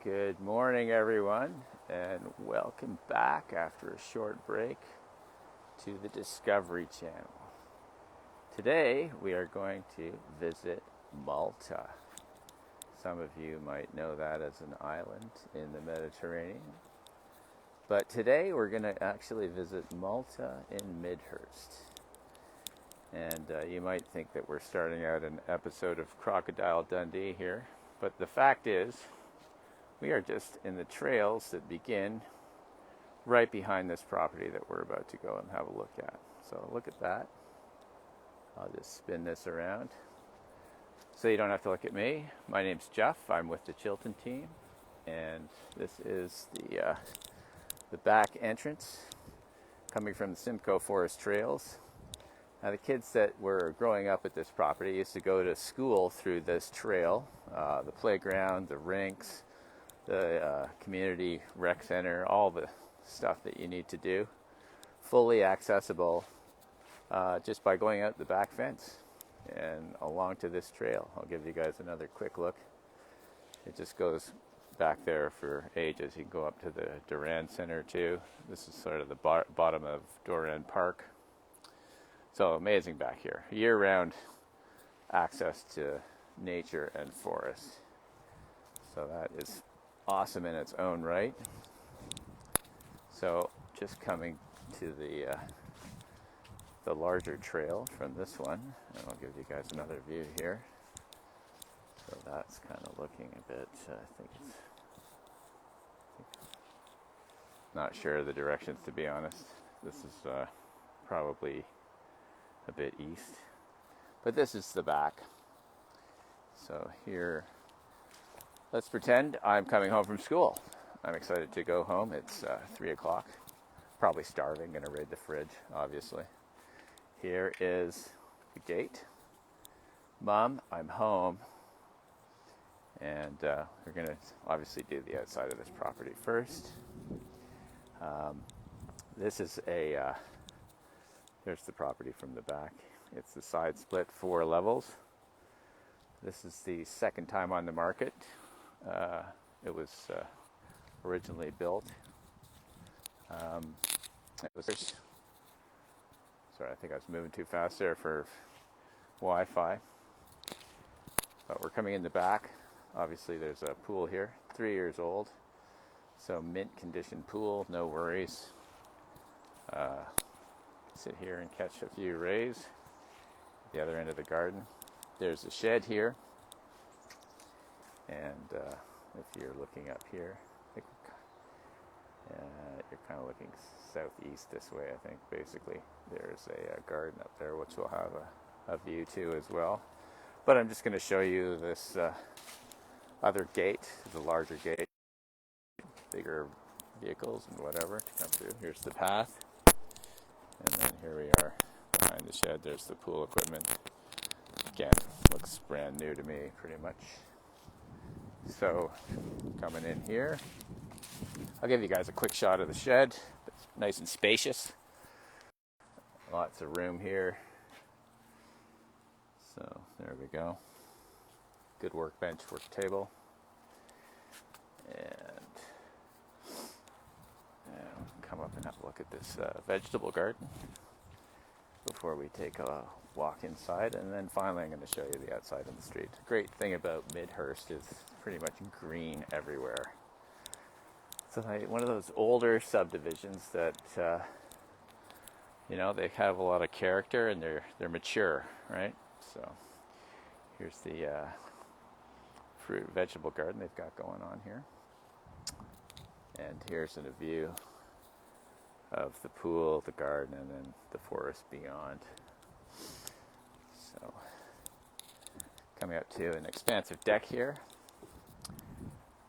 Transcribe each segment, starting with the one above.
Good morning, everyone, and welcome back after a short break to the Discovery Channel. Today, we are going to visit Malta. Some of you might know that as an island in the Mediterranean. But today, we're going to actually visit Malta in Midhurst. And you might think that we're starting out an episode of Crocodile Dundee here. But the fact is, we are just in the trails that begin right behind this property that we're about to go and have a look at. So look at that. I'll just spin this around so you don't have to look at me. My name's Geoff. I'm with the Chilton team. And this is the back entrance coming from the Simcoe Forest Trails. Now, the kids that were growing up at this property used to go to school through this trail, the playground, the rinks, the community rec center, all the stuff that you need to do, fully accessible just by going out the back fence and along to this trail. I'll give you guys another quick look. It just goes back there for ages. You can go up to the Durand Center too. This is sort of the bottom of Durand Park. So amazing back here. Year-round access to nature and forest. So that is awesome in its own right. So just coming to the larger trail from this one, and I'll give you guys another view here. So that's kind of looking a bit, I think it's not sure of the directions, to be honest. This is probably a bit east, but this is the back. So here, let's pretend I'm coming home from school. I'm excited to go home. It's 3 o'clock. Probably starving, gonna raid the fridge, obviously. Here is the gate. Mom, I'm home. And we're gonna obviously do the outside of this property first. This is there's the property from the back. It's the side split 4 levels. This is the second time on the market. It was originally built. Sorry, I think I was moving too fast there for Wi-Fi. But we're coming in the back. Obviously, there's a pool here, 3 years old. So mint condition pool, no worries. Sit here and catch a few rays. At the other end of the garden, there's a shed here. And if you're looking up here, I think you're kind of looking southeast this way, I think, basically. There's a garden up there, which will have a view to as well. But I'm just going to show you this other gate, the larger gate, bigger vehicles and whatever to come through. Here's the path. And then here we are behind the shed. There's the pool equipment. Again, looks brand new to me, pretty much. So, coming in here, I'll give you guys a quick shot of the shed. It's nice and spacious. Lots of room here. So, there we go. Good workbench, work table. And come up and have a look at this vegetable garden before we take a walk inside. And then finally, I'm going to show you the outside of the street. The great thing about Midhurst is pretty much green everywhere. So one of those older subdivisions that, they have a lot of character and they're mature, right? So here's the fruit vegetable garden they've got going on here. And here's a view of the pool, the garden, and then the forest beyond. So coming up to an expansive deck here.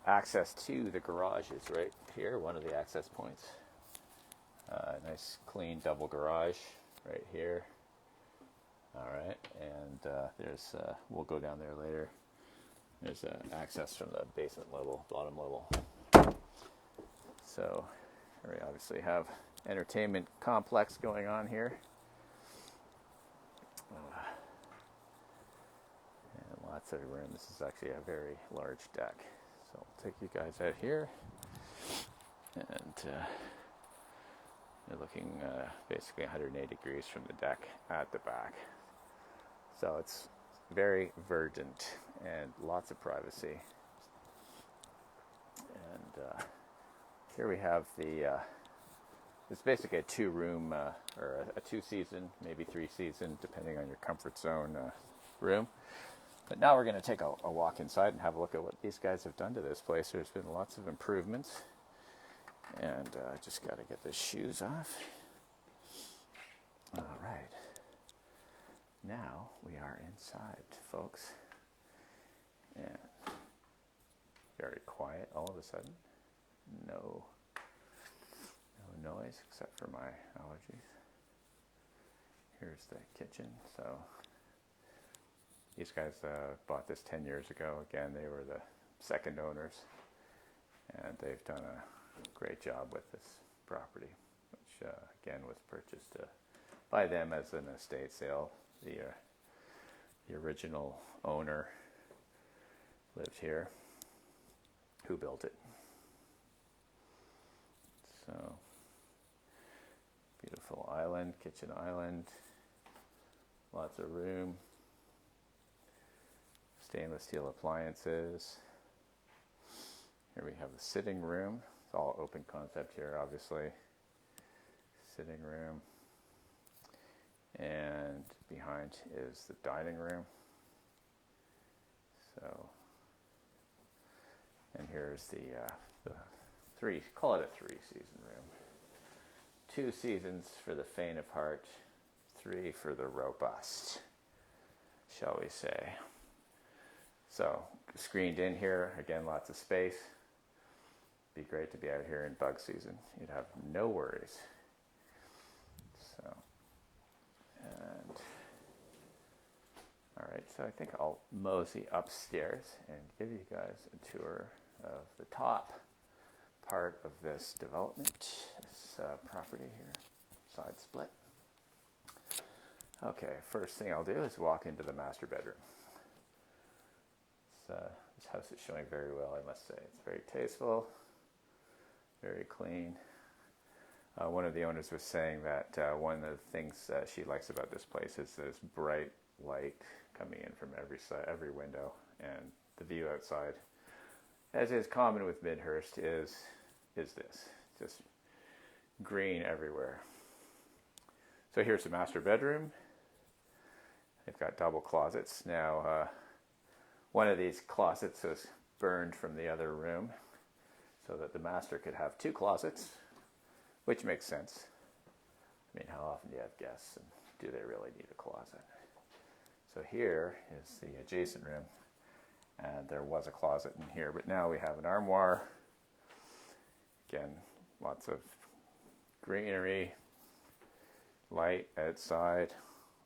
Access to the garage is right here, one of the access points. Nice clean double garage right here. All right, and there's we'll go down there later. There's access from the basement level, bottom level. So here we obviously have entertainment complex going on here. And lots of room. This is actually a very large deck. So I'll take you guys out here, and you're looking basically 180 degrees from the deck at the back. So it's very verdant and lots of privacy. And here we have it's basically a two-room or a two-season, maybe three-season, depending on your comfort zone room. But now we're going to take a walk inside and have a look at what these guys have done to this place. There's been lots of improvements. And just got to get the shoes off. All right. Now we are inside, folks. And very quiet all of a sudden. No noise except for my allergies. Here's the kitchen. So these guys bought this 10 years ago. Again, they were the second owners, and they've done a great job with this property, which again was purchased by them as an estate sale. The original owner lived here. Who built it? So beautiful island, kitchen island, lots of room, stainless steel appliances. Here we have the sitting room. It's all open concept here, obviously. Sitting room. And behind is the dining room. So, and here's the call it a three-season room. 2 seasons for the faint of heart, 3 for the robust, shall we say. So, screened in here, again, lots of space. Be great to be out here in bug season. You'd have no worries. So, and all right, so I think I'll mosey upstairs and give you guys a tour of the top part of this development, this property here, side split. Okay, first thing I'll do is walk into the master bedroom. This house is showing very well, I must say. It's very tasteful, very clean. One of the owners was saying that one of the things she likes about this place is this bright light coming in from every window, and the view outside, as is common with Midhurst, is this, just green everywhere. So here's the master bedroom. They've got double closets. Now, one of these closets was burned from the other room so that the master could have 2 closets, which makes sense. I mean, how often do you have guests, and do they really need a closet? So here is the adjacent room, and there was a closet in here, but now we have an armoire. Again, lots of greenery, light outside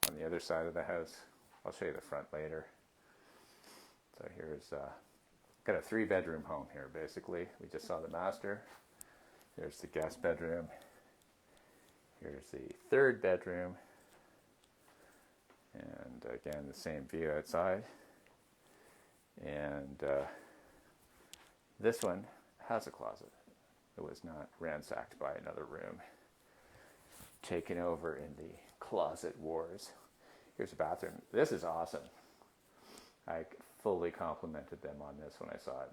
on the other side of the house. I'll show you the front later. So here's got a 3-bedroom home here, basically. We just saw the master. There's the guest bedroom. Here's the 3rd bedroom. And again, the same view outside. And this one has a closet. It was not ransacked by another room, taken over in the closet wars. Here's a bathroom. This is awesome. I fully complimented them on this when I saw it.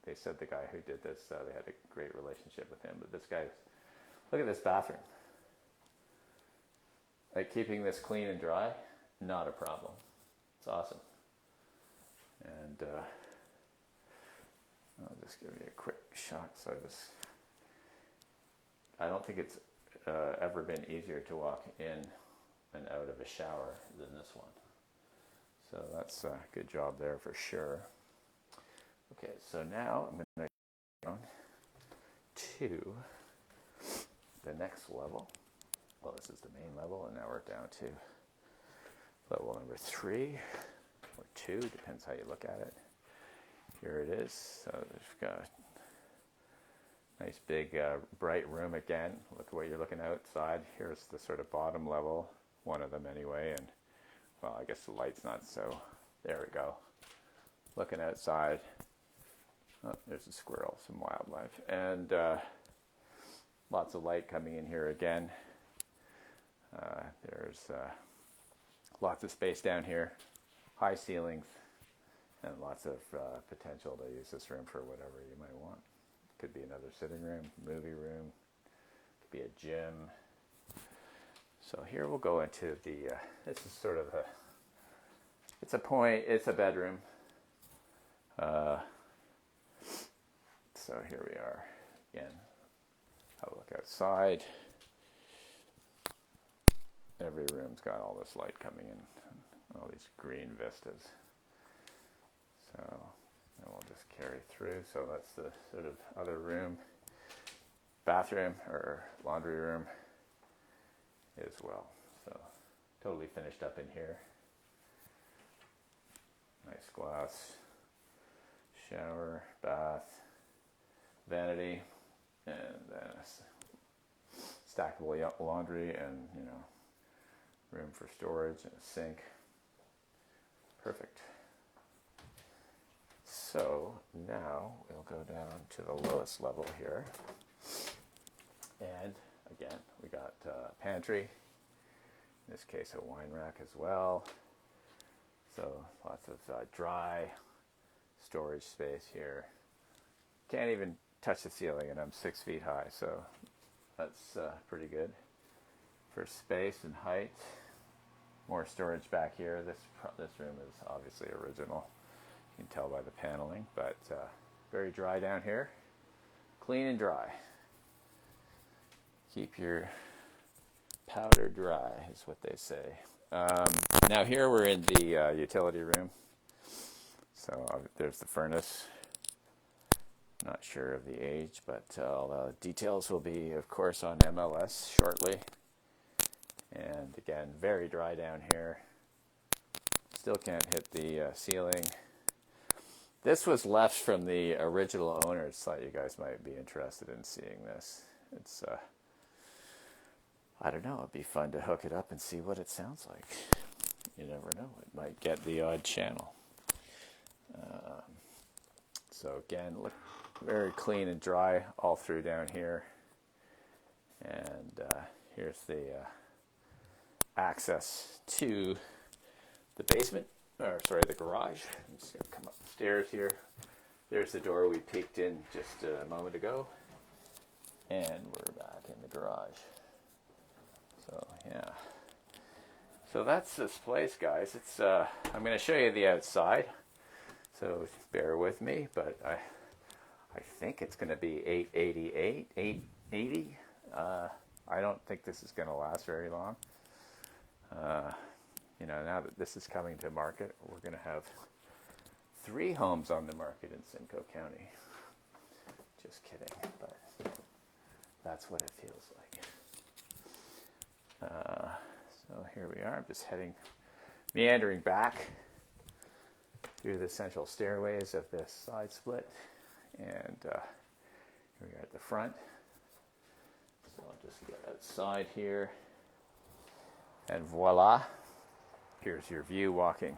They said the guy who did this, they had a great relationship with him. But this guy, look at this bathroom. Like, keeping this clean and dry, not a problem. It's awesome. And I'll just give you a quick shot. So I don't think it's ever been easier to walk in and out of a shower than this one. So that's a good job there for sure. Okay, so now I'm going to go on to the next level. Well, this is the main level, and now we're down to level number 3 or 2, depends how you look at it. Here it is. So we've got a nice big bright room again. Look at what you're looking outside. Here's the sort of bottom level, one of them anyway, and well, I guess the light's not so. There we go. Looking outside. Oh, there's a squirrel, some wildlife, and lots of light coming in here again. There's lots of space down here, high ceilings, and lots of potential to use this room for whatever you might want. Could be another sitting room, movie room, could be a gym. So here we'll go into the, this is sort of it's a bedroom. So here we are again. Have a look outside. Every room's got all this light coming in, all these green vistas. So and we'll just carry through. So that's the sort of other room, bathroom or laundry room as well. So totally finished up in here. Nice glass, shower, bath, vanity, and then stackable laundry, and room for storage and a sink. Perfect. So now we'll go down to the lowest level here, and again we got pantry. In this case, a wine rack as well. So lots of dry storage space here. Can't even touch the ceiling, and I'm 6 feet high, so that's pretty good for space and height. More storage back here. This room is obviously original. You can tell by the paneling, but very dry down here. Clean and dry. Keep your powder dry is what they say. Now here we're in the utility room. So there's the furnace. Not sure of the age, but all the details will be, of course, on MLS shortly. And again, very dry down here. Still can't hit the ceiling. This was left from the original owners. Thought you guys might be interested in seeing this. It's, I don't know, it'd be fun to hook it up and see what it sounds like. You never know, it might get the odd channel. So again, look, very clean and dry all through down here. And here's the access to the basement, or sorry, the garage. I'm just gonna come up the stairs here. There's the door we peeked in just a moment ago. And we're back in the garage. So yeah. So that's this place, guys. It's I'm gonna show you the outside. So bear with me, but I think it's going to be 888, 880. I don't think this is going to last very long. Now that this is coming to market, we're going to have 3 homes on the market in Simcoe County. Just kidding, but that's what it feels like. So here we are. I'm just meandering back through the central stairways of this side split, and here we are at the front. So I'll just get outside here, and voila, here's your view walking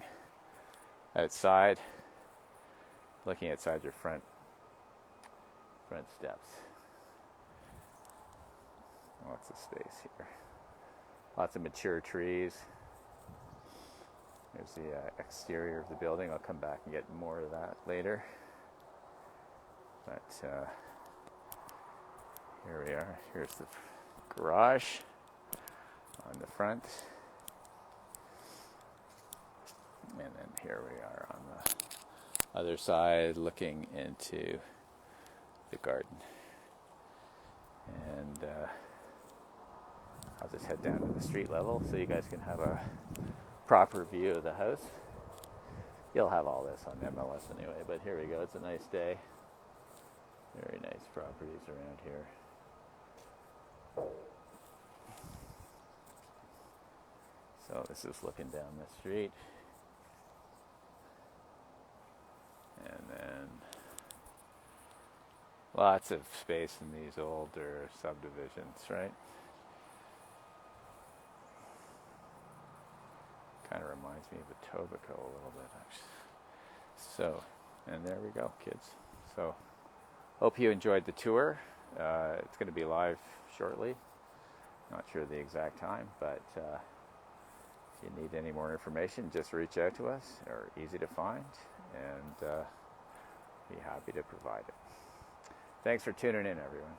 outside, looking outside your front steps. Lots of space here, lots of mature trees. There's the exterior of the building. I'll come back and get more of that later. But here we are. Here's the garage on the front. And then here we are on the other side looking into the garden. And I'll just head down to the street level so you guys can have a proper view of the house. You'll have all this on MLS anyway, but here we go. It's a nice day. Very nice properties around here. So this is looking down the street. And then lots of space in these older subdivisions, right? Kind of reminds me of Etobicoke a little bit, actually. So, and there we go, kids. So hope you enjoyed the tour. It's going to be live shortly. Not sure the exact time, but if you need any more information, just reach out to us. They're easy to find, and be happy to provide it. Thanks for tuning in, everyone.